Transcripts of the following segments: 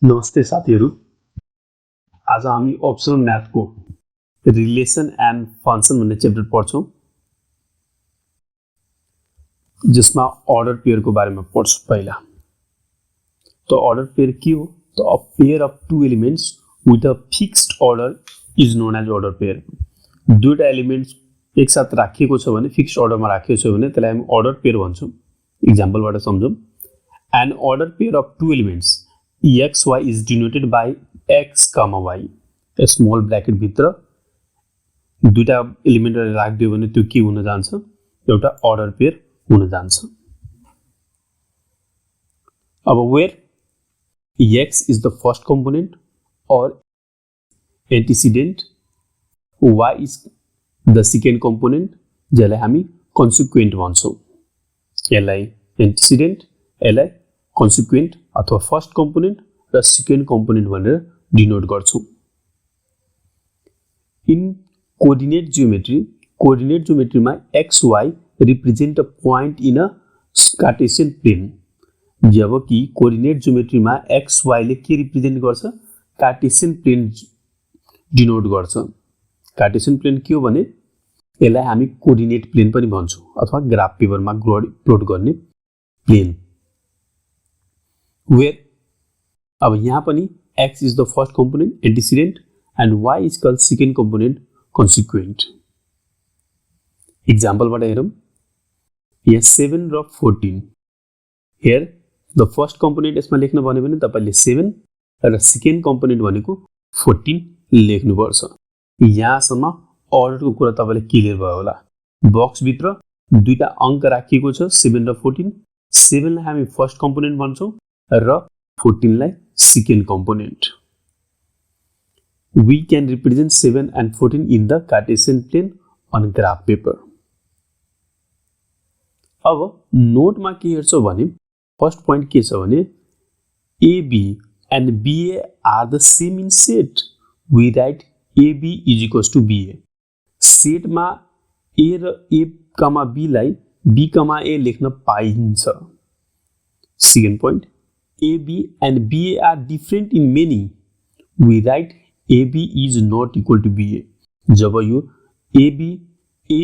नमस्ते साथीहरू। आज हामी अप्सनल म्याथको रिलेसन एन्ड फंक्सन भन्ने च्याप्टर पढ्छौं, जसमा अर्डर पेयरको बारेमा पढ्छौं। पहिला त अर्डर पेयर के हो? त a pair of two elements with a fixed order is known as order pair. दुईटा एलिमेन्ट्स एकसाथ राखिएको छ भने, फिक्स्ड अर्डरमा राखिएको छ भने त्यसलाई हामी अर्डर पेयर भन्छौं। एक्जाम्पलबाट सम्झौं। An order pair of two elements x y is denoted by x comma y। Small bracket भित्र दुईटा एलिमेन्टहरु राख्दियो भने त्यो के हुन जान्छ? एउटा अर्डर पेयर हुन जान्छ। अब where x is the first component or antecedent, y is the second component, जसलाई हामी consequent भन्छौं। यसलाई antecedent, यसलाई consequent अथवा फर्स्ट कम्पोनेन्ट र सेकेन्ड कम्पोनेन्ट भनेर डिनोट गर्छौं। इन कोअर्डिनेट ज्योमेट्रीमा x y represent a point in a Cartesian plane, जबकि कोअर्डिनेट ज्योमेट्रीमा एक्स वाई ले के रिप्रेजेन्ट गर्छ? कार्टेशियन प्लेन डिनोट गर्छ। कार्टेशियन प्लेन के हो भने यसलाई हामी कोअर्डिनेट प्लेन पनि भन्छौं अथवा ग्राफ पेपरमा प्लॉट गर्ने प्लेन। Where अब यहाँ पनि x is the first component antecedent and y is called second component consequent। Example बाट हेरौं। यहाँ 7 र 14। Here the first component यसमा लेख्न भन्यो भने तपाईले 7 र second component भनेको 14 लेख्नु पर्छ। यहाँसम्म अर्डरको कुरा तपाईले क्लियर भयो होला। बक्स भित्र दुईटा अंक राखिएको छ 7 र 14। 7 लाई हामी फर्स्ट कम्पोनेन्ट भन्छौं र 14 लाई second component. We can represent 7 and 14 in the Cartesian plane on graph paper। अब नोटमा के हेर्छौ भने फर्स्ट पॉइंट के छ भने AB and BA are the same in set। We write AB is equals to BA। सेटमा A र A, B लाई B, A लेख्न पाइन्छ। Second point AB and BA are different in meaning। We write AB is not equal to BA। जब यो AB A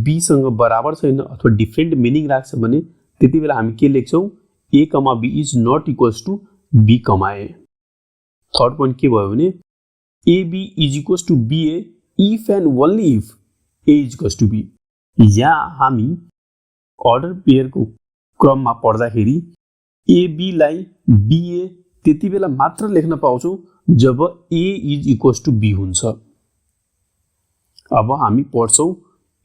B सँग बराबर छैन अथवा डिफरेंट मिनिङ राख्छ भने त्यतिबेला हामी के लेख्छौं? A, B is not equals to B, A। Third point के भयो भने AB is equals to BA if and only if A is equals to B। यहाँ हामी अर्डर पेयरको क्रममा पढ्दाखेरि AB लाई BA त्यतिबेला मात्र लेख्न पाउँछौं जब A is equals to B हुन्छ। अब हामी पढ्छौं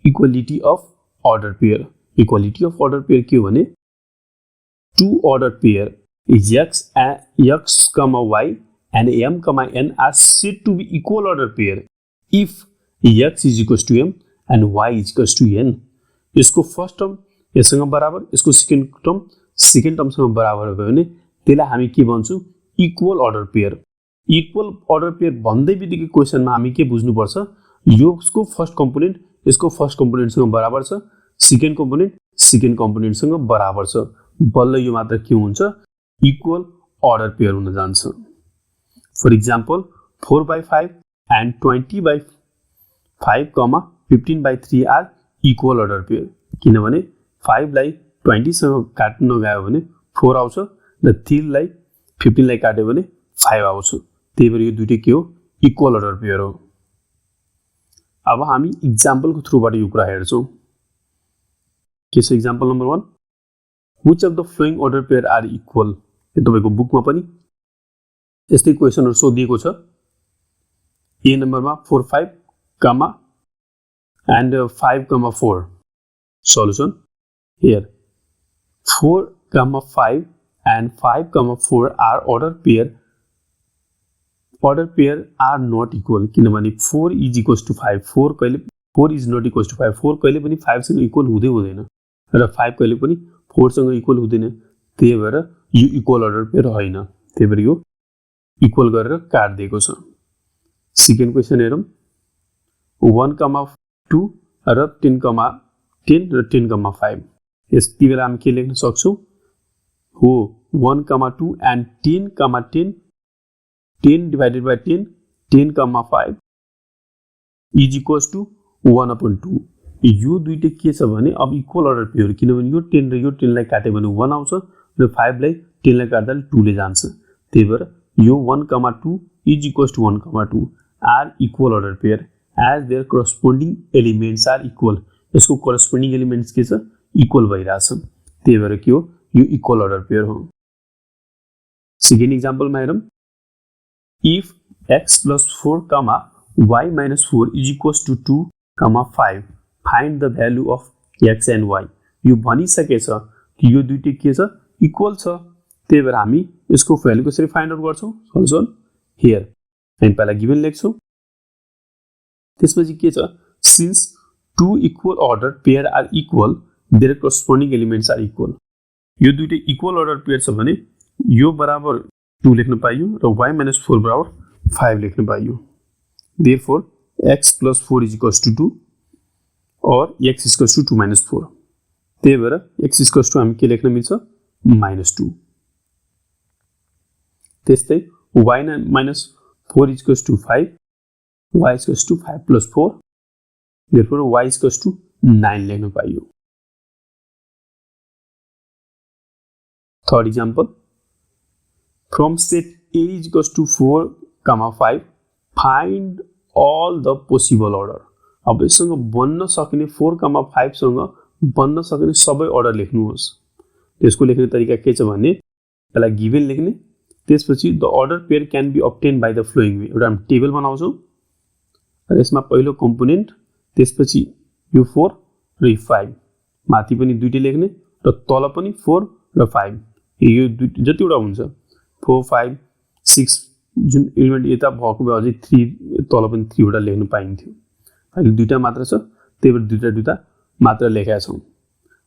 equality of order pair. Equality of order pair के हो भने two order pair x, y and m, n are said to be equal order pair if x is equals to m and y is equals to n। यसको first term यससँग बराबर, यसको second टर्मसँग बराबर भयो भने त्यसलाई हामी के भन्छौं? Equal order pair. Equal order pair भन्दै बित्तिकै क्वेशनमा हामी के बुझ्नु पर्छ? यसको फर्स्ट कम्पोनेन्ट यसको फर्स्ट कम्पोनेन्टसँग बराबर छ, सेकेन्ड कम्पोनेन्टसँग बराबर छ, बल्ल यो मात्र के हुन्छ? इक्वल अर्डर पेयर हुन जान्छ। For example 4/5 and 20/5, 15/3 are equal order pair. किनभने 5 लाई 20 सँग काट्न गयो भने 4 आउँछ र 3 लाई 15 लाई काट्यो भने 5 आउँछ। त्यही भएर यो दुईटै के हो? इक्वल अर्डर पेयर हो। अब हामी एक्जाम्पलको थ्रुबाट यो कुरा हेर्छौं। के छ example number 1? Which of the following order pair are equal? यो तपाईको बुकमा पनि यस्तै क्वेशनहरु सोधिएको छ। ए नम्बरमा 4, 5, and 5, 4। Solution here 4, 5 and 5, 4 are order pair are not equal। किनभने 4 is equals to 5, 4 is not equals to 5, 4 कहिले पनि 5 सँग इक्वल हुँदैन र 5 कहिले पनि 4 सँग इक्वल हुँदैन। त्यही भएर यो इक्वल अर्डर पेयर होइन। त्यही भएर यो इक्वल गरेर काट दिएको छ। सेकेन्ड क्वेशन हेरौं। 1, 2 र 10 र 10, 5। यति बेला हामी के लेख्न सक्छौं? हो 1, 2 and 10, 10 10 divided by 10 10 comma 5 is equals to 1 upon 2 यो दुईटै के छ भने अब इक्वल अर्डर पेयर किनभने यो 10 र यो 10 लाई काट्यो भने 1 आउँछ र 5 लाई 10 लाई काट्दा 2 ले जान्छ त्यही भएर यो 1 comma 2 is equals to 1 comma 2 are equal order pair as their corresponding elements are equal यसको corresponding elements के छ इक्वल भइराछ त्यही भएर के हो यो इक्वल अर्डर पेयर हो सेकेन्ड एक्जाम्पलमा हेरौं if x plus 4 comma y minus 4 is equals to 2 comma 5 find the value of x and y यो भनिसकेछ कि यो दुईटै के छ इक्वल छ त्यही भएर हामी यसको भ्यालु कसरी फाइन्ड आउट गर्छौं सल्युसन हियर हामी पहिला गिवन लेख्छौं त्यसपछि के छ since two equal order pair are equal their corresponding elements are equal यो दुईटै इक्वल अर्डर पेयर छ भने यो बराबर 2 लेख्न पाइयो र y minus 4 बराबर 5 लेख्न पाइयो therefore x plus 4 is equals to 2 or x is equals to 2 minus 4 त्यही भएर x is equals to हामी के लेख्न मिल्छ -2 त्यस्तै y minus 4 is equals to 5 y is equals to 5 plus 4 therefore y is equals to 9 लेख्न पाइयो third example from set a is equals to 4 comma 5 find all the possible order अब यससँग बन्न सक्ने 4 comma 5 सँग बन्न सक्ने सबै अर्डर लेख्नुहोस् त्यसको लेख्ने तरिका के छ भने पहिला गिवन लेख्ने त्यसपछि the order pair can be obtained by the following way एउटा टेबल बनाउँछौं र यसमा पहिलो कम्पोनेन्ट त्यसपछि यो 4 र यो 5 माथि पनि दुईटै लेख्ने र तल पनि 4 र 5 यो जतिवटा हुन्छ 4 5 6 जुन एलिमेन्ट यता भएको भए अझै 3 तल पनि 3 वटा लेख्न पाइन्थ्यो अहिले दुईटा मात्र छ त्यही भएर दुईटा मात्र लेखेका छौं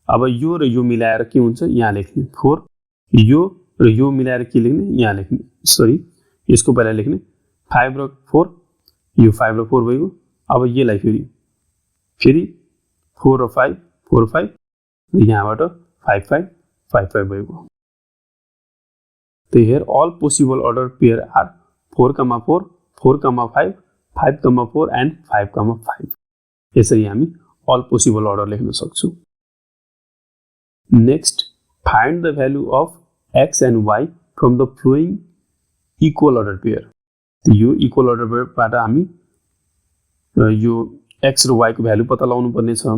अब यो र यो मिलाएर के हुन्छ यहाँ लेख्ने 4 यो र यो मिलाएर के लेख्ने यहाँ लेख्ने सरी यसको पहिला लेख्ने 5 र 4 यो 5 र 4 भयो अब यसलाई फेरि 4 र 5 4 5 र यहाँबाट 5 5 5 5 भयो So here all possible order pair are 4 comma 4 4 comma 5 5 comma 4 and 5 comma 5 यसरी हामी all possible order लेख्न सक्छौं next find the value of x and y from the following equal order pair यो equal order pair बाट हामी यो x र y को भ्यालु पत्ता लगाउनु पर्ने छ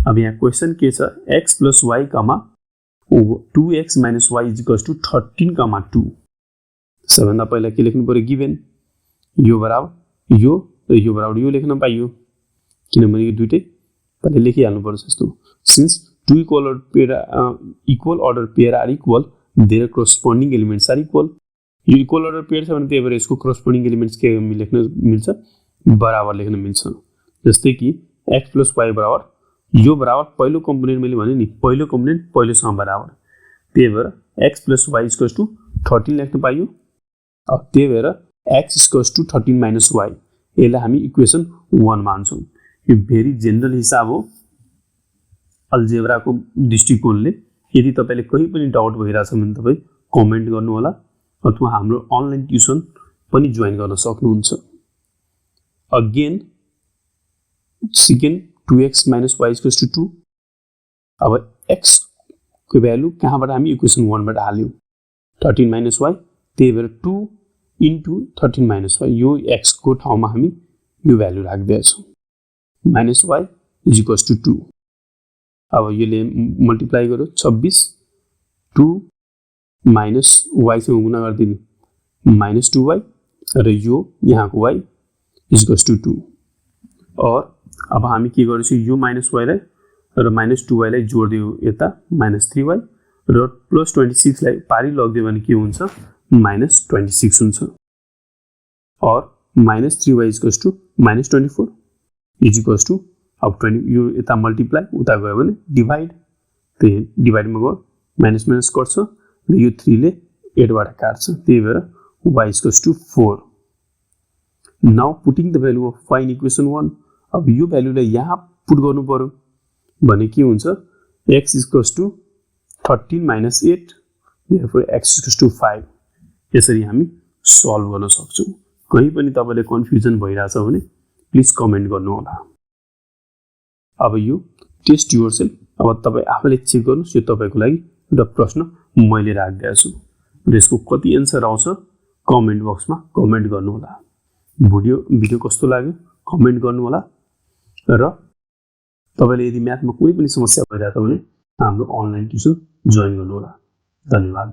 अब यहाँ क्वेशन के छ x plus y comma 2x minus y is equals to 13 comma 2 सबभन्दा पहिला के लेख्नु पर्यो गिवन यो बराबर यो र यो बराबर यो लेख्न पाइयो किनभने यो दुईटै पहिला लेखिहाल्नु पर्छ जस्तो since two equal order pair are equal their corresponding elements are equal यो इक्वल अर्डर पेयर छ भने त्यही भएर यसको corresponding elements के लेख्न मिल्छ बराबर लेख्न मिल्छ जस्तै कि x plus y बराबर यो बराबर पहिलो कम्पोनेन्ट मैले भने नि पहिलो कम्पोनेन्ट पहिलोसँग बराबर त्यही भएर x plus y is equals to 13 लेख्न पाइयो अब त्यही भएर x is equals to 13 minus y यसलाई हामी इक्वेसन 1 मान्छौं यो भेरी जनरल हिसाब हो अल्जेब्रा को दृष्टिकोणले यदि तपाईले कहीं पनि डाउट भइराछ भने तपाई कमेन्ट गर्नु होला अथवा हाम्रो अनलाइन ट्युसन पनि जोइन गर्न सक्नुहुन्छ again second 2x minus y is equals to 2 अब x को भ्यालु कहाँबाट हामी इक्वेसन 1 बाट हाल्यौ 13 minus y त्यही भएर 2 into 13 minus y यो x को ठाउँमा हामी यो भ्यालु राख्दै छौं minus y is equals to 2 अब यसले मल्टिप्लाई गर्यो 26 2 minus y सँग गुणा गर्दिनु minus 2y र यो यहाँको y is equals to 2 और अब हामी के गर्छौं यो माइनस y लाई र माइनस 2y लाई जोड्दियौ यता माइनस 3y र प्लस 26 लाई पारी लग्दियो भने के हुन्छ माइनस 26 हुन्छ और minus 3y equals to minus 24 is equals to अब 20 यो यता मल्टिप्लाई उता गयो भने डिवाइड त्यही डिवाइड मा गयो माइनस माइनस गर्छ र यो 3 ले 8 बाट काट्छ त्यही भएर y equals to 4 now putting the value of y in equation 1 अब यो भ्यालुलाई यहाँ पुट गर्नु पर्यो भने के हुन्छ x equals to 13 minus 8 therefore x equals to 5 यसरी हामी सल्भ गर्न सक्छौँ। कहीँ पनि तपाईँले कन्फ्युजन भइरहेछ भने प्लिज कमेन्ट गर्नुहोला। अब यो टेस्ट योरसेल्फ, अब तपाईँ आफैले चेक गर्नुहोस्। यो तपाईँको लागि एउटा प्रश्न मैले राखिदिएको छु र यसको कति एन्सर आउँछ कमेन्ट बक्समा कमेन्ट गर्नुहोला। भिडियो कस्तो लाग्यो कमेन्ट गर्नुहोला र तपाईँले यदि म्याथमा कुनै पनि समस्या भइरहेछ भने हाम्रो अनलाइन ट्युसन जोइन गर्नुहोला। धन्यवाद।